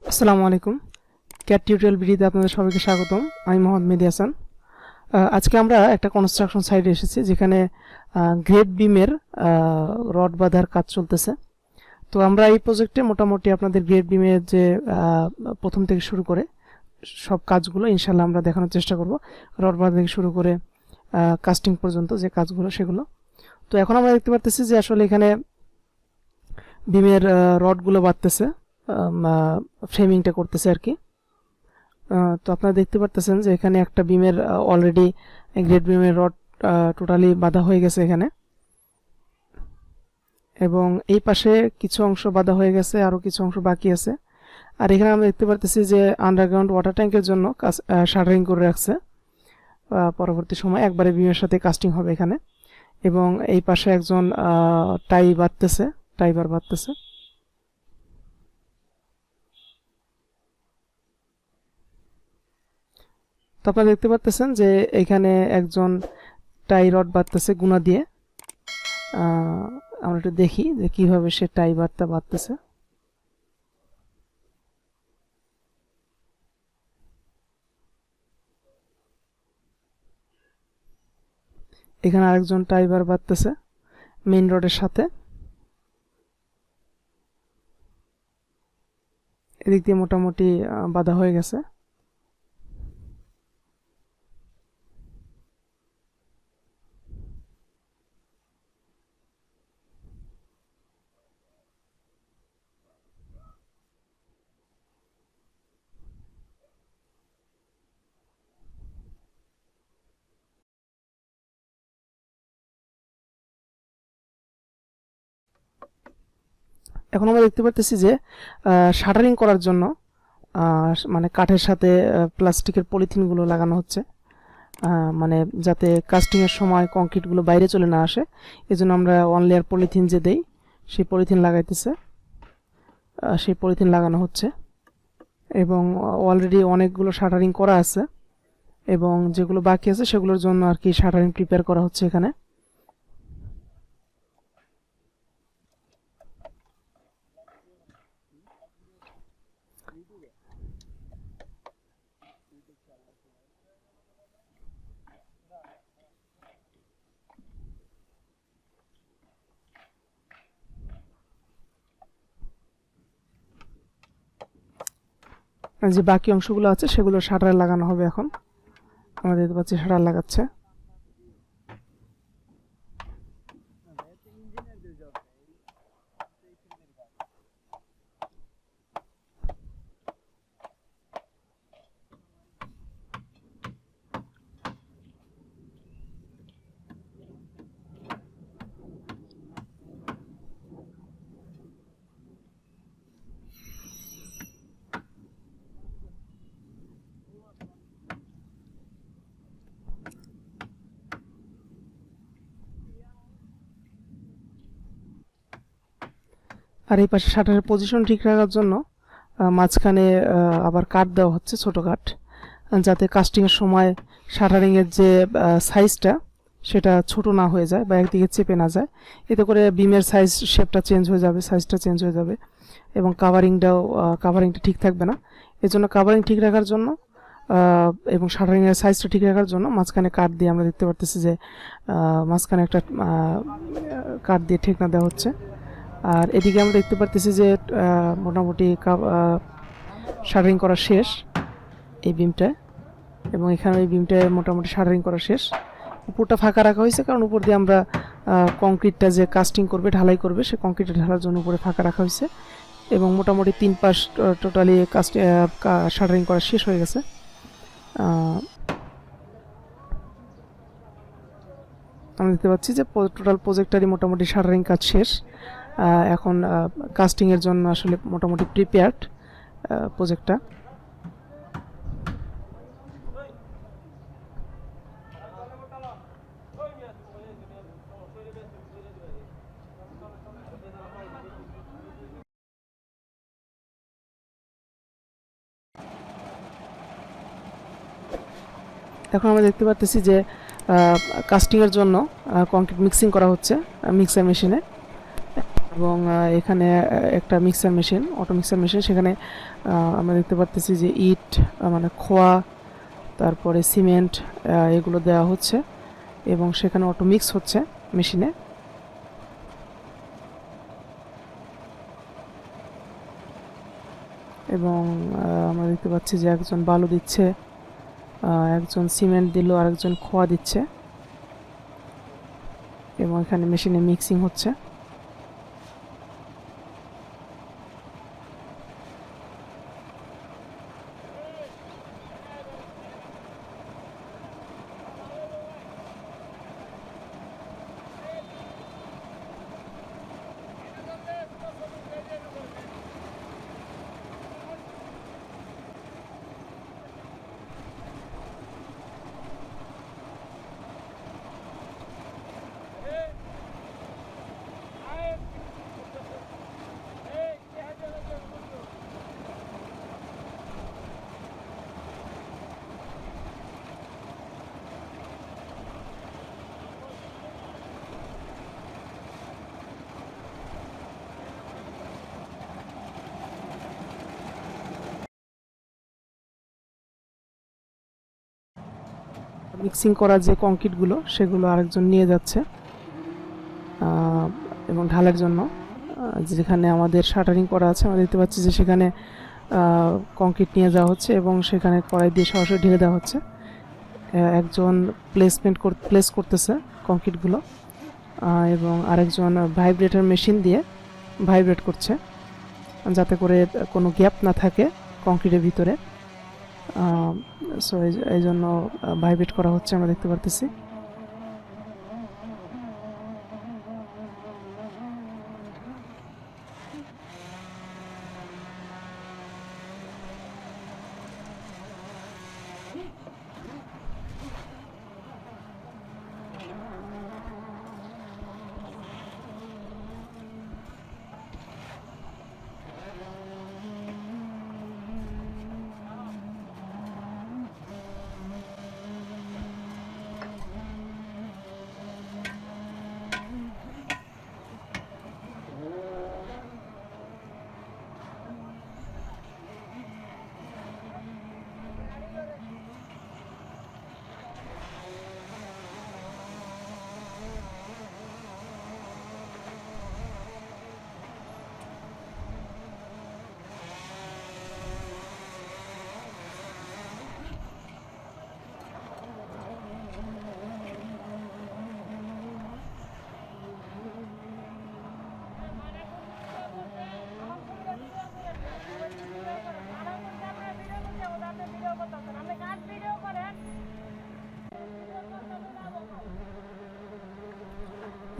আসসালামু আলাইকুম। CAD tutorial বিডিতে আপনাদের সবাইকে স্বাগতম। আমি মাহাদি হাসান। আজকে আমরা একটা কনস্ট্রাকশন সাইটে এসেছি যেখানে গ্রেড বিমের রড বাঁধার কাজ চলতেছে। তো আমরা এই প্রজেক্টে মোটামুটি আপনাদের গ্রেড বিমের যে প্রথম থেকে শুরু করে সব কাজগুলো ইনশাল্লাহ আমরা দেখানোর চেষ্টা করব। রড বাঁধা থেকে শুরু করে কাস্টিং পর্যন্ত যে কাজগুলো সেগুলো। তো এখন আমরা দেখতে পাচ্ছি যে আসলে এখানে বিমের রডগুলো বাঁধতেছে, ফ্রেমিংটা করতেছে আর কি। তো আপনারা দেখতে পাচ্ছেন যে এখানে একটা বিমের অলরেডি গ্রেড বিমের রড টোটালি বাঁধা হয়ে গেছে এখানে, এবং এই পাশে কিছু অংশ বাঁধা হয়ে গেছে, আরও কিছু অংশ বাকি আছে। আর এখানে আমরা দেখতে পাচ্ছি যে আন্ডারগ্রাউন্ড ওয়াটার ট্যাঙ্কের জন্য শাটারিং করে রাখছে। পরবর্তী সময় একবারে বিমের সাথে কাস্টিং হবে এখানে। এবং এই পাশে একজন টাইবার বাঁধতেছে। তো আপনারা দেখতে পাচ্ছেন যে এখানে একজন টাই রড বাঁধতেছে গুনা দিয়ে। আমরা একটু দেখি যে কিভাবে সে টাই বারটা বাঁধতেছে। এখানে আরেকজন টাইবার বাঁধতেছে মেইন রডের সাথে। এদিক দিয়ে মোটামুটি বাঁধা হয়ে গেছে। এখন আমরা দেখতে পাচ্ছি যে শাটারিং করার জন্য মানে কাঠের সাথে প্লাস্টিকের পলিথিনগুলো লাগানো হচ্ছে, মানে যাতে কাস্টিংয়ের সময় কংক্রিটগুলো বাইরে চলে না আসে। এজন্য আমরা ওয়ান লেয়ার পলিথিন যে দেই সেই পলিথিন লাগাইতেছে, সেই পলিথিন লাগানো হচ্ছে। এবং অলরেডি অনেকগুলো শাটারিং করা আছে, এবং যেগুলো বাকি আছে সেগুলোর জন্য আর কি শাটারিং প্রিপেয়ার করা হচ্ছে এখানে। যে বাকি অংশগুলো আছে সেগুলো শাটার লাগানো হবে। এখন আমরা দেখতে পাচ্ছি শাটার লাগাচ্ছে। আর এই পাশে শাটারের পজিশন ঠিক রাখার জন্য মাঝখানে আবার কাট দেওয়া হচ্ছে, ছোট কাট, যাতে কাস্টিংয়ের সময় শাটারিংয়ের যে সাইজটা সেটা ছোট না হয়ে যায় বা একদিকে চেপে না যায়। এতে করে বিমের শেপটা চেঞ্জ হয়ে যাবে, সাইজটা চেঞ্জ হয়ে যাবে, এবং কাভারিংটা ঠিক থাকবে না। এজন্য কাভারিং ঠিক রাখার জন্য এবং শাটারিংয়ের সাইজটা ঠিক রাখার জন্য মাঝখানে কাট দিয়ে আমরা দেখতে পারতেছি যে মাঝখানে একটা কাট দিয়ে ঠেকনা দেওয়া হচ্ছে। আর এদিকে আমরা দেখতে পারতেছি যে মোটামুটি শাটারিং করা শেষ এই বিমটায়, এবং এখানে এই বিমটায় মোটামুটি শাটারিং করা শেষ। উপরটা ফাঁকা রাখা হয়েছে কারণ উপর দিয়ে আমরা কংক্রিটটা যে কাস্টিং করবে, ঢালাই করবে, সে কংক্রিটটা ঢালার জন্য উপরে ফাঁকা রাখা হয়েছে। এবং মোটামুটি 3 পাশ টোটালি শাটারিং করা শেষ হয়ে গেছে। আমরা দেখতে পাচ্ছি যে টোটাল প্রজেক্টটারই মোটামুটি শাটারিং কাজ শেষ। এখন কাস্টিংয়ের জন্য আসলে মোটামুটি প্রিপেয়ার্ড প্রজেক্টটা। এখন আমরা দেখতে পাচ্ছি যে কাস্টিংয়ের জন্য কংক্রিট মিক্সিং করা হচ্ছে মিক্সার মেশিনে। এবং এখানে একটা mixer machine, auto mixer machine, সেখানে আমরা দেখতে পাচ্ছি যে ইট মানে খোয়া, তারপরে সিমেন্ট এগুলো দেওয়া হচ্ছে এবং সেখানে অটো মিক্স হচ্ছে মেশিনে। এবং আমরা দেখতে পাচ্ছি যে একজন বালু দিচ্ছে, একজন সিমেন্ট দিল, আরেকজন খোয়া দিচ্ছে এবং এখানে মেশিনে মিক্সিং হচ্ছে। মিক্সিং করা যে কংক্রিটগুলো সেগুলো আরেকজন নিয়ে যাচ্ছে এবং ঢালার জন্য। যেখানে আমাদের শাটারিং করা আছে আমরা দেখতে পাচ্ছি যে সেখানে কংক্রিট নিয়ে যাওয়া হচ্ছে এবং সেখানে কড়াই দিয়ে সরাসরি ঢেলে দেওয়া হচ্ছে। একজন প্লেস করতেছে কংক্রিটগুলো এবং আরেকজন ভাইব্রেটর মেশিন দিয়ে ভাইব্রেট করছে যাতে করে কোনো গ্যাপ না থাকে কংক্রিটের ভিতরে। সো এই জন্য ভাইব্রেট করা হচ্ছে আমরা দেখতে পারতেছি।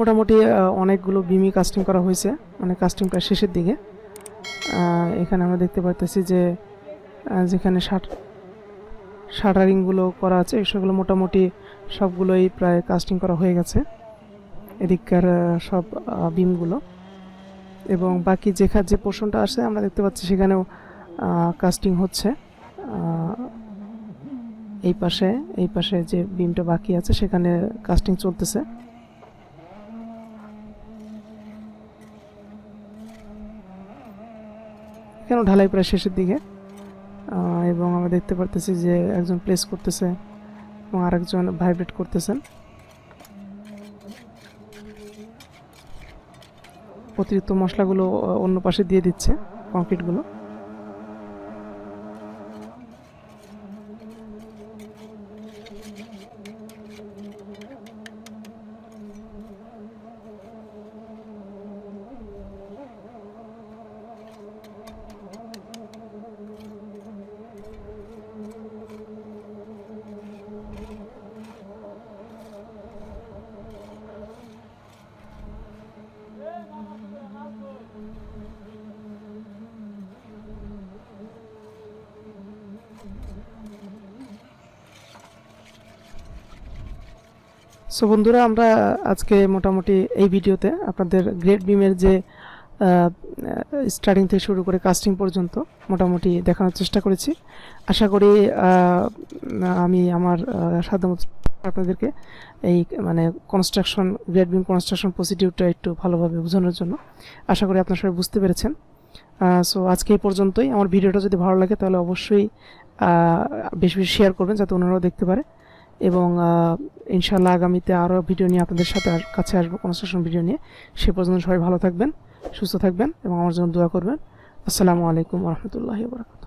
মোটামুটি অনেকগুলো বিমি কাস্টিং করা হয়েছে, মানে কাস্টিং প্রায় শেষের দিকে। এখানে আমরা দেখতে পাচ্ছি যে যেখানে শাটারিংগুলো করা আছে সেগুলো মোটামুটি সবগুলোই প্রায় কাস্টিং করা হয়ে গেছে, এদিককার সব বিমগুলো। এবং বাকি যে পোর্শনটা আছে আমরা দেখতে পাচ্ছি সেখানেও কাস্টিং হচ্ছে। এই পাশে যে বিমটা বাকি আছে সেখানে কাস্টিং চলতেছে। কেন ঢালাই প্রায় শেষের দিকে এবং আমরা দেখতে পারতেছি যে একজন প্লেস করতেছে এবং আরেকজন ভাইব্রেট করতেছেন। অতিরিক্ত মশলাগুলো অন্য পাশে দিয়ে দিচ্ছে কংক্রিটগুলো। সো বন্ধুরা, আমরা আজকে মোটামুটি এই ভিডিওতে আপনাদের গ্রেড বিমের যে স্টার্টিং থেকে শুরু করে কাস্টিং পর্যন্ত মোটামুটি দেখানোর চেষ্টা করেছি। আশা করি আমি আমার সাধ্যমতো আপনাদেরকে এই মানে কনস্ট্রাকশন গ্রেড বিম কনস্ট্রাকশন প্রসিডিউরটা একটু ভালোভাবে বোঝানোর জন্য। আশা করি আপনারা সবাই বুঝতে পেরেছেন। সো আজকে এই পর্যন্তই। আমার ভিডিওটা যদি ভালো লাগে তাহলে অবশ্যই বেশি বেশি শেয়ার করবেন যাতে অন্যরাও দেখতে পারে, এবং ইনশাআল্লাহ আগামীতে আরও ভিডিও নিয়ে আপনাদের সাথে কাছে আসবো, কনস্ট্রাকশন ভিডিও নিয়ে। সে পর্যন্ত সবাই ভালো থাকবেন, সুস্থ থাকবেন এবং আমার জন্য দোয়া করবেন। আসসালামু আলাইকুম ওয়া রাহমাতুল্লাহি ওয়া বারাকাতুহু।